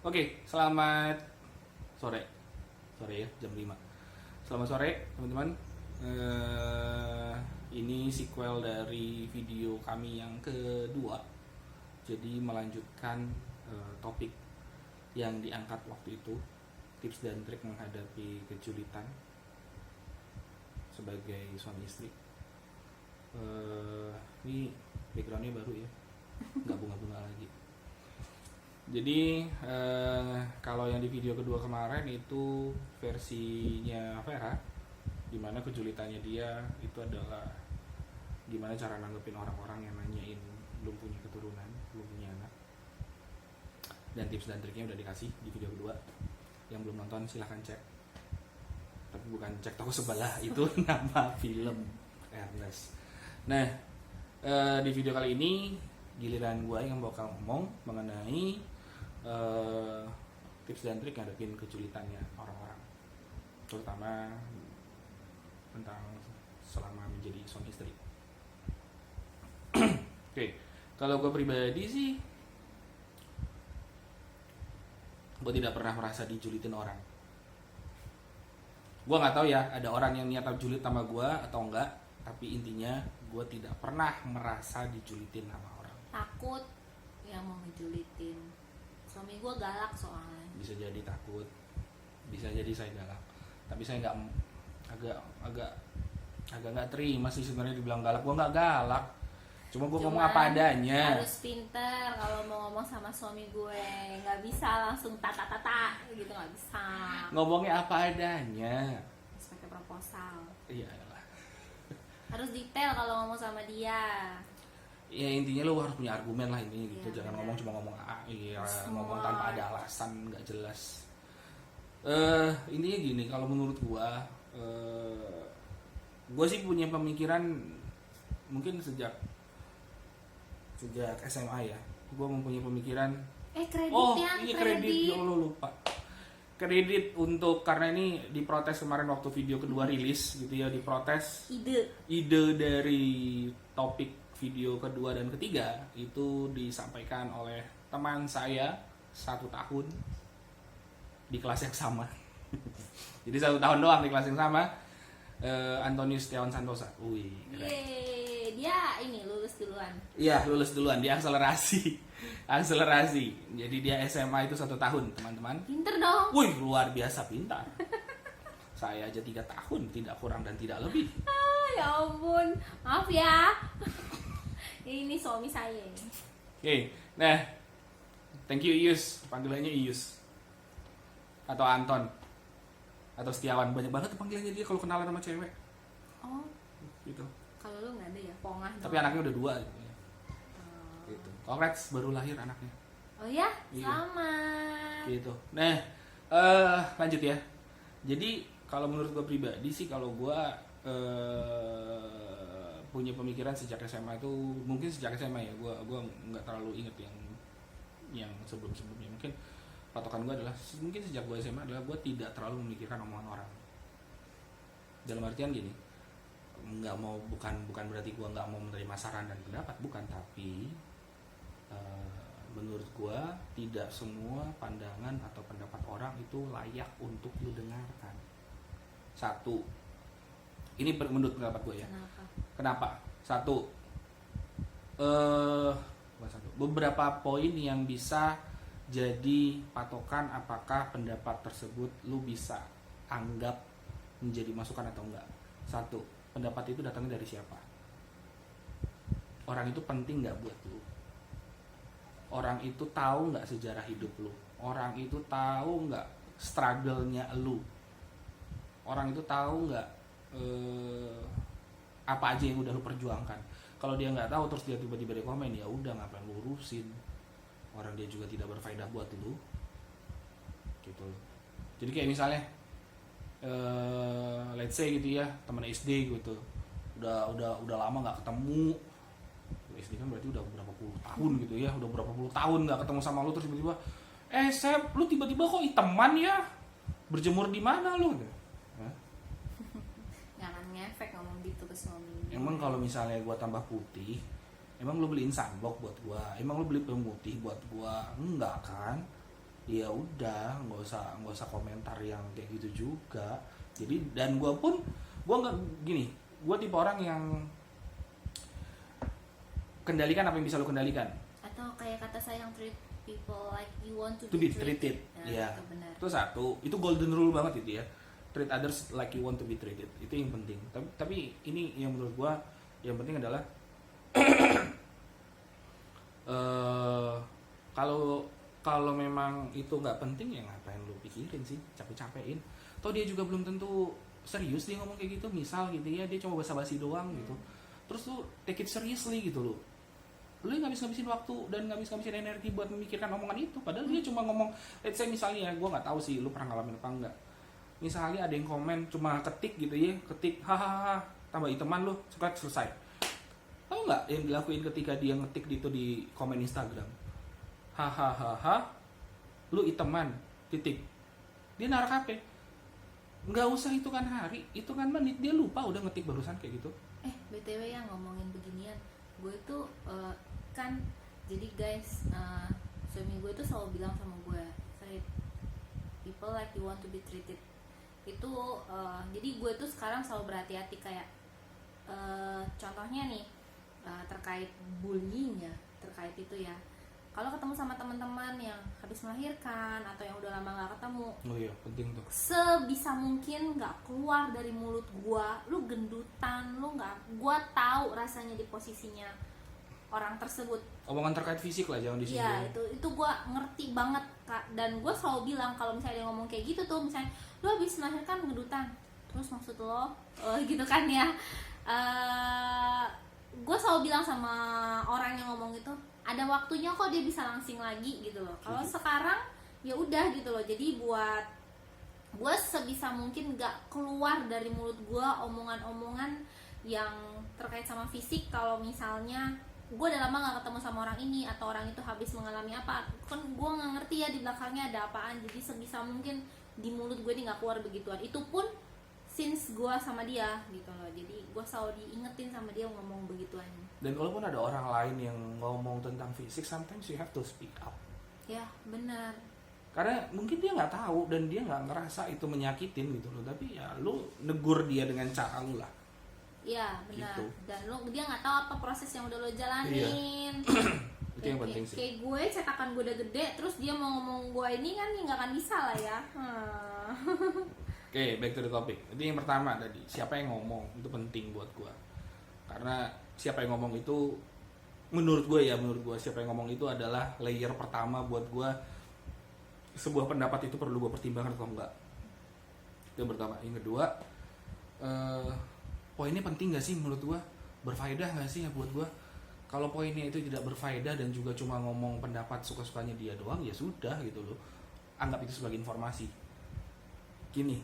Oke, selamat sore. Sore ya, jam 5. Selamat sore, teman-teman. Ini sequel dari video kami yang kedua. Jadi melanjutkan topik yang diangkat waktu itu, tips dan trik menghadapi kejulitan sebagai suami istri. Ini backgroundnya baru ya, nggak bunga-bunga lagi. Jadi kalau yang di video kedua kemarin itu versinya Vera, dimana kejulitannya dia itu adalah gimana cara nanggepin orang-orang yang nanyain belum punya keturunan, belum punya anak. Dan tips dan triknya udah dikasih di video kedua. Yang belum nonton silahkan cek. Tapi bukan cek toko sebelah, itu nama film Ernest. Nah, di video kali ini giliran gue yang bakal ngomong mengenai tips dan trik ngadepin kejulitannya orang-orang, terutama tentang selama menjadi suami istri. Oke, kalau gue pribadi sih, gue tidak pernah merasa dijulitin orang. Gue nggak tahu ya, ada orang yang niat julit sama gue atau enggak, tapi intinya gue tidak pernah merasa dijulitin sama orang. Takut yang mau ngejulitin. Suami gue galak soalnya. Bisa jadi takut, bisa jadi saya galak, tapi saya nggak, agak nggak terima sih sebenarnya dibilang galak. Gue nggak galak, cuma gue ngomong apa adanya. Harus pinter kalau mau ngomong sama suami gue, nggak bisa langsung tata gitu, nggak bisa. Ngomongnya apa adanya. Harus pakai proposal. Iya. Harus detail kalau ngomong sama dia. Ya intinya lo harus punya argumen lah intinya gitu. Ya, jangan bener. ngomong cuma ngomong ngomong Smart. tanpa ada alasan nggak jelas. Intinya gini, kalau menurut gue sih punya pemikiran mungkin sejak SMA ya. Gue mempunyai pemikiran ini kredit. Ya Allah, lupa kredit untuk, karena ini diprotes kemarin waktu video kedua rilis gitu ya, diprotes ide dari topik video kedua dan ketiga itu disampaikan oleh teman saya 1 tahun di kelas yang sama. Jadi 1 tahun doang di kelas yang sama, Antonius Setiawan Santosa. Wih, keren. Yeay, dia ini lulus duluan. Iya, lulus duluan, dia akselerasi. Jadi dia SMA itu 1 tahun, teman-teman. Pinter dong. Wih, luar biasa pintar. Saya aja 3 tahun, tidak kurang dan tidak lebih. Ya ampun, maaf ya. Ini suami saya. Oke, nah, thank you Ius, panggilannya Ius atau Anton atau Setiawan, banyak banget panggilannya dia kalau kenalan sama cewek. Oh, Gitu. kalau lu nggak ada ya, pongah. Tapi anaknya udah 2 gitu. Gitu. Congrats, baru lahir anaknya. Oh ya, Iya. selamat. Gitu. Nah, lanjut ya. Jadi kalau menurut gue pribadi sih, kalau gue punya pemikiran sejak SMA itu, mungkin sejak SMA ya, gue nggak terlalu inget yang sebelumnya. Mungkin patokan gue adalah mungkin sejak gue SMA adalah gue tidak terlalu memikirkan omongan orang. Dalam artian gini, bukan berarti gue nggak mau menerima saran dan pendapat, bukan, tapi menurut gue tidak semua pandangan atau pendapat orang itu layak untuk lu dengarkan. Satu, ini menurut pendapat gue ya. Kenapa? Satu, beberapa poin yang bisa jadi patokan apakah pendapat tersebut lu bisa anggap menjadi masukan atau enggak. Satu, pendapat itu datangnya dari siapa? Orang itu penting nggak buat lu? Orang itu tahu nggak sejarah hidup lu? Orang itu tahu nggak struggle-nya lu? Orang itu tahu nggak apa aja yang udah lu perjuangkan? Kalau dia nggak tahu terus dia tiba-tiba di komen, ya udah, ngapain lu urusin? Orang dia juga tidak berfaedah buat lu, gitu. Jadi kayak misalnya let's say gitu ya, teman SD gitu, udah lama nggak ketemu. SD kan berarti udah berapa puluh tahun gitu ya, udah berapa puluh tahun nggak ketemu sama lu, terus tiba-tiba Sep, lu tiba-tiba kok iteman ya, berjemur di mana lu? Jangan ngefek ngomong gitu ke suami. Emang kalau misalnya gua tambah putih, emang lu beliin sunblock buat gua? Emang lu beli pemutih buat gua? Enggak kan? ya udah nggak usah komentar yang kayak gitu juga. Jadi dan gue nggak gini, gue tipe orang yang kendalikan apa yang bisa lo kendalikan. Atau kayak kata saya yang treat people like you want to be treated. Nah, Ya itu benar. itu satu, itu golden rule banget itu ya, treat others like you want to be treated, itu yang penting. Tapi ini yang menurut gue yang penting adalah kalau memang itu nggak penting ya ngapain lu pikirin sih, capek-capekin. Toh dia juga belum tentu serius dia ngomong kayak gitu, misal gitu ya, dia cuma basa-basi doang gitu. Terus lu take it seriously gitu lu nggak ngabisin waktu dan ngabisin energi buat memikirkan omongan itu, padahal dia cuma ngomong. Let's say misalnya, gue nggak tahu sih lu pernah ngalamin apa enggak, misalnya ada yang komen cuma ketik gitu ya, ketik hahaha tambah iteman lu, selesai. Tahu nggak yang dilakuin ketika dia ngetik itu di komen Instagram, hahaha lu iteman titik, dia naruh HP. Nggak usah hitungan hari, hitungan menit, dia lupa udah ngetik barusan kayak gitu. BTW yang ngomongin beginian, gue tuh kan jadi guys, suami gue tuh selalu bilang sama gue, treat people like you want to be treated. Itu jadi gue tuh sekarang selalu berhati-hati kayak contohnya nih, terkait bullying ya, terkait itu ya. Kalau ketemu sama teman-teman yang habis melahirkan atau yang udah lama gak ketemu, oh iya penting tuh, sebisa mungkin nggak keluar dari mulut gua, lu gendutan, lu nggak, gua tahu rasanya di posisinya orang tersebut. Omongan terkait fisik lah, jangan disinggung. Iya, itu gua ngerti banget Kak, dan gua selalu bilang kalau misalnya dia ngomong kayak gitu tuh, misalnya lu habis melahirkan gendutan, terus maksud lo gitu kan ya, gua selalu bilang sama orang yang ngomong itu, ada waktunya kok dia bisa langsing lagi gitu loh. Kalau sekarang ya udah gitu loh. Jadi buat gue sebisa mungkin nggak keluar dari mulut gue omongan-omongan yang terkait sama fisik. Kalau misalnya gue udah lama nggak ketemu sama orang ini atau orang itu habis mengalami apa, kan gue nggak ngerti ya di belakangnya ada apaan. Jadi sebisa mungkin di mulut gue ini nggak keluar begituan. Itu pun since gue sama dia gitu loh. Jadi gue selalu diingetin sama dia ngomong begituan. Dan walaupun ada orang lain yang ngomong tentang fisik, sometimes you have to speak up. Ya benar. Karena mungkin dia nggak tahu dan dia nggak ngerasa itu menyakitin gitu loh. Tapi ya lu negur dia dengan cara lu lah. Iya benar. Gitu. Dan dia nggak tahu apa proses yang udah lo jalanin. Itu yang penting sih. Kayak gue cetakan gue udah gede, terus dia mau ngomong gue ini kan nggak akan bisa lah ya. Oke, back to the topic. Jadi yang pertama tadi, siapa yang ngomong itu penting buat gue. Karena siapa yang ngomong itu, menurut gue siapa yang ngomong itu adalah layer pertama buat gue. Sebuah pendapat itu perlu gue pertimbangkan atau enggak. Itu yang pertama. Yang kedua, poinnya penting gak sih menurut gue? Berfaedah gak sih ya buat gue? Kalau poinnya itu tidak berfaedah dan juga cuma ngomong pendapat suka-sukanya dia doang, ya sudah gitu loh. Anggap itu sebagai informasi. Gini,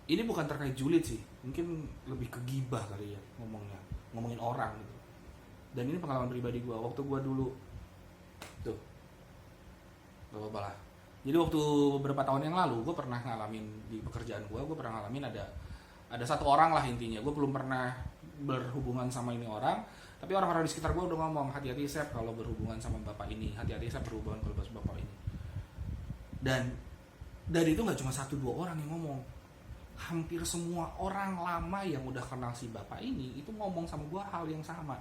ini bukan terkait julid sih, mungkin lebih ke gibah kali ya ngomongin orang gitu. Dan ini pengalaman pribadi gue, waktu gue dulu tuh, gak apa-apa lah. Jadi waktu beberapa tahun yang lalu gue pernah ngalamin di pekerjaan gue pernah ngalamin ada satu orang lah intinya. Gue belum pernah berhubungan sama ini orang, tapi orang-orang di sekitar gue udah ngomong, hati-hati Sep kalau berhubungan sama bapak ini, hati-hati Sep berhubungan kalau sama bapak ini. Dan dari itu nggak cuma 1-2 orang yang ngomong, hampir semua orang lama yang udah kenal si bapak ini itu ngomong sama gue hal yang sama.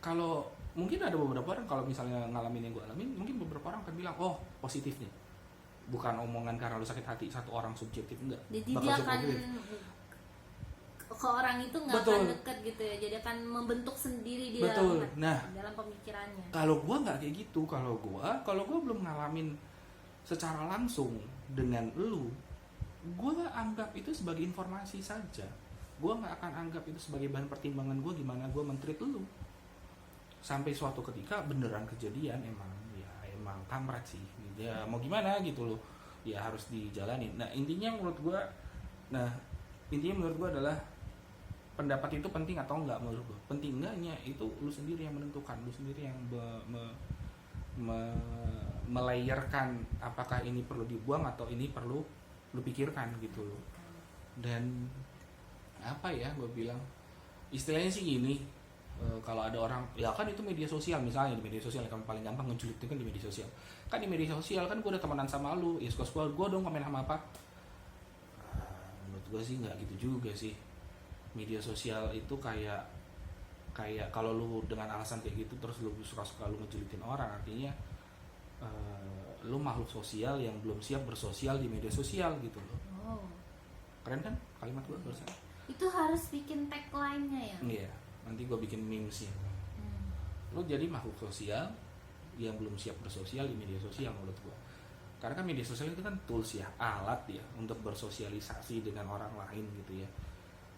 Kalau mungkin ada beberapa orang, kalau misalnya ngalamin yang gue alamin, mungkin beberapa orang akan bilang, oh positif nih, bukan omongan karena lu sakit hati, satu orang subjektif, enggak. Jadi dia akan ke orang itu nggak akan deket gitu ya, jadi akan membentuk sendiri dia. Betul. Nah, dalam pemikirannya. Kalau gue nggak kayak gitu, kalau gue belum ngalamin secara langsung dengan lu, gue anggap itu sebagai informasi saja. Gue nggak akan anggap itu sebagai bahan pertimbangan gue gimana gue men-treat lu. Sampai suatu ketika beneran kejadian, emang kamrat sih. Ya mau gimana gitu loh. Ya harus dijalanin. Nah intinya menurut gue adalah pendapat itu penting atau enggak menurut gue. Penting enggaknya itu lu sendiri yang menentukan, lu sendiri yang melayerkan apakah ini perlu dibuang atau ini perlu lu pikirkan gitu loh. Dan apa ya gue bilang, istilahnya sih gini, kalau ada orang ya kan itu media sosial, misalnya di media sosial yang paling gampang ngejulit itu kan di media sosial. Kan di media sosial kan gue udah temenan sama lu, ya suka-suka gue dong komen sama apa. Menurut gue sih nggak gitu juga sih. Media sosial itu kayak kalau lu dengan alasan kayak gitu terus lu suka-suka lu ngejulitin orang, artinya lu makhluk sosial yang belum siap bersosial di media sosial gitu loh. Oh. Keren kan kalimat gue barusan? Itu harus bikin tagline-nya ya. Iya, nanti gue bikin memesnya. Lu jadi makhluk sosial yang belum siap bersosial di media sosial menurut gue. Karena kan media sosial itu kan tools ya, alat ya untuk bersosialisasi dengan orang lain gitu ya.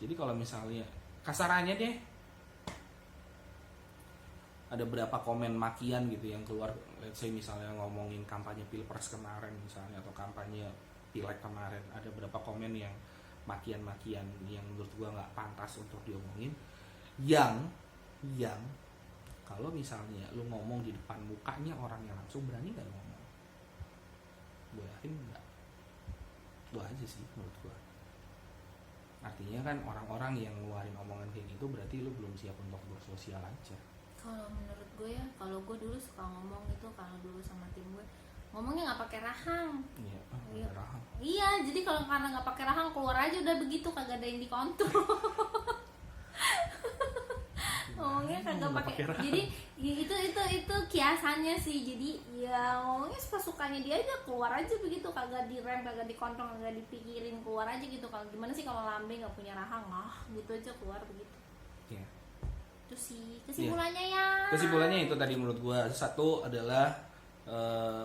Jadi kalau misalnya kasarannya deh ada berapa komen makian gitu yang keluar, let's say misalnya ngomongin kampanye Pilpres kemarin misalnya atau kampanye Pileg kemarin, ada berapa komen yang makian-makian yang menurut gua nggak pantas untuk diomongin, yang kalau misalnya lu ngomong di depan mukanya orangnya langsung, berani nggak lu ngomong? Gua yakin nggak. Gua aja sih menurut gua. Artinya kan orang-orang yang ngeluarin omongan kayak gitu berarti lu belum siap untuk bersosial aja. Kalau menurut gue ya, kalau gue dulu suka ngomong itu, kalau dulu sama tim gue ngomongnya nggak pakai rahang. Iya, Iya. rahang. Iya, jadi kalau karena nggak pakai rahang keluar aja udah begitu, kagak ada yang dikontrol. Ngomongnya kagak pakai. Jadi ya itu kiasannya sih. Jadi ya ngomongnya suka-sukanya dia aja, keluar aja begitu, kagak direm, kagak dikontrol, kagak dipikirin, keluar aja gitu. Kalau gimana sih kalau lambe nggak punya rahang, gitu aja keluar begitu. Iya. Itu sih kesimpulannya ya. Kesimpulannya itu tadi menurut gua, satu adalah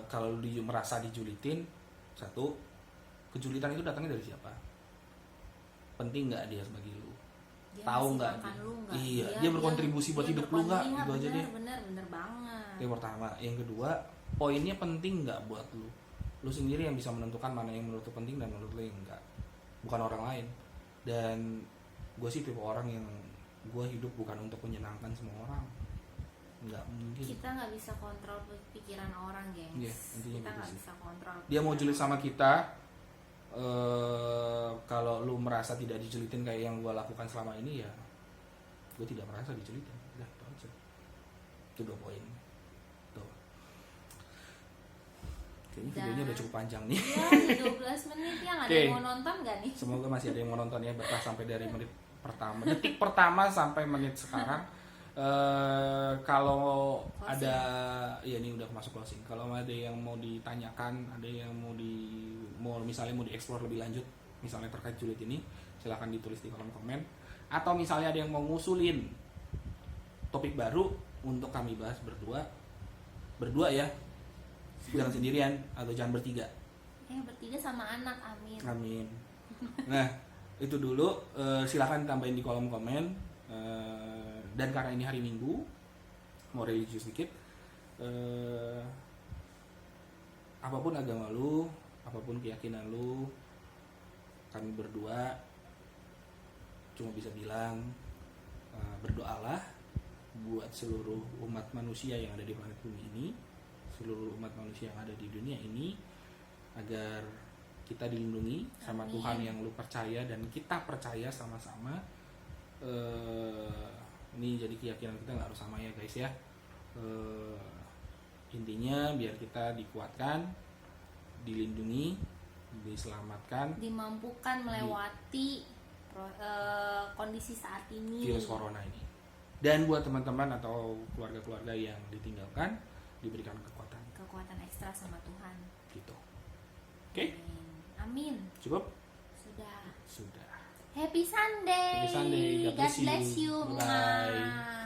kalau lu merasa dijulitin, satu, kejulitan itu datangnya dari siapa? Penting nggak dia sebagai lu? Dia Tahu nggak? Iya, dia berkontribusi buat hidup lu nggak? Itu aja deh. Bener banget. Yang pertama, yang kedua, poinnya penting nggak buat lu? Lu sendiri yang bisa menentukan mana yang menurut lu penting dan menurut lu yang enggak, bukan orang lain. Dan gue sih tipe orang yang gue hidup bukan untuk menyenangkan semua orang, nggak mungkin. Kita nggak bisa kontrol pikiran orang, gengs. Iya, intinya Kita gitu nggak sih. bisa kontrol. Dia mau julid sama kita, kalau lu merasa tidak dijulitin kayak yang gue lakukan selama ini, ya gue tidak merasa dijulitin. Udah, itu aja. Itu 2 poin. Tuh. Kayaknya videonya udah cukup panjang nih. Iya, 12 menit ya. Nggak ada yang mau nonton nggak nih? Semoga masih ada yang mau nonton ya, betah sampai dari menit pertama, detik pertama sampai menit sekarang. Kalau Closing. ada, ya ini udah masuk closing. Kalau ada yang mau ditanyakan, ada yang mau misalnya mau dieksplor lebih lanjut, misalnya terkait julid ini, silahkan ditulis di kolom komen. Atau misalnya ada yang mau ngusulin topik baru untuk kami bahas berdua ya, jangan sendirian atau jangan bertiga. Bertiga sama anak, amin. Amin. Nah, itu dulu, silahkan tambahin di kolom komen. Dan karena ini hari Minggu, mau religius sedikit, apapun agama lu, apapun keyakinan lu, kami berdua cuma bisa bilang, berdoalah buat seluruh umat manusia yang ada di planet bumi ini, seluruh umat manusia yang ada di dunia ini, agar kita dilindungi sama Amin. Tuhan yang lu percaya dan kita percaya sama-sama. Ini jadi keyakinan kita nggak harus sama ya guys ya. Intinya biar kita dikuatkan, dilindungi, diselamatkan, Dimampukan melewati kondisi saat ini. virus corona ini. Dan buat teman-teman atau keluarga-keluarga yang ditinggalkan, diberikan Kekuatan ekstra sama Tuhan. gitu. Oke? Amin. Cukup? Sudah. Sudah. Happy Sunday. Happy Sunday. God bless God bless you. you. Bye-bye. Mwah.